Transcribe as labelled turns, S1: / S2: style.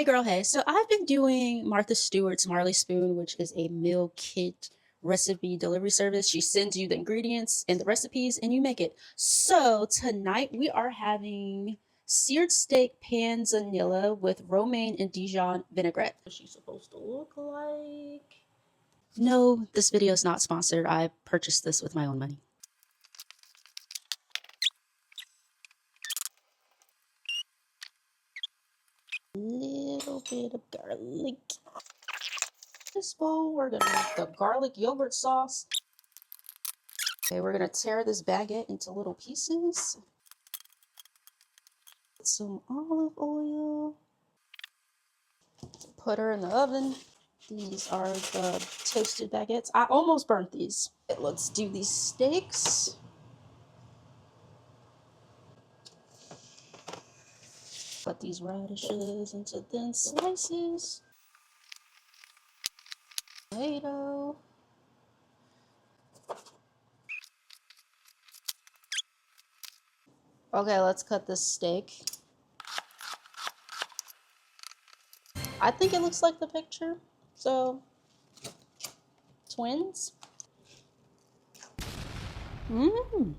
S1: Hey girl, hey. So I've been doing Martha Stewart's Marley Spoon, which is a meal kit recipe delivery service. She sends you the ingredients and the recipes and you make it. So tonight we are having seared steak panzanella with romaine and Dijon vinaigrette. What's she supposed to look like? No, this video is not sponsored. I purchased this with my own money. Little bit of garlic. This bowl, we're gonna make the garlic yogurt sauce. Okay, we're gonna tear this baguette into little pieces. Put some olive oil. Put her in the oven. These are the toasted baguettes. I almost burnt these. Let's do these steaks. Cut these radishes into thin slices. Tomato. Okay, let's cut this steak. I think it looks like the picture. So, twins. Mmm.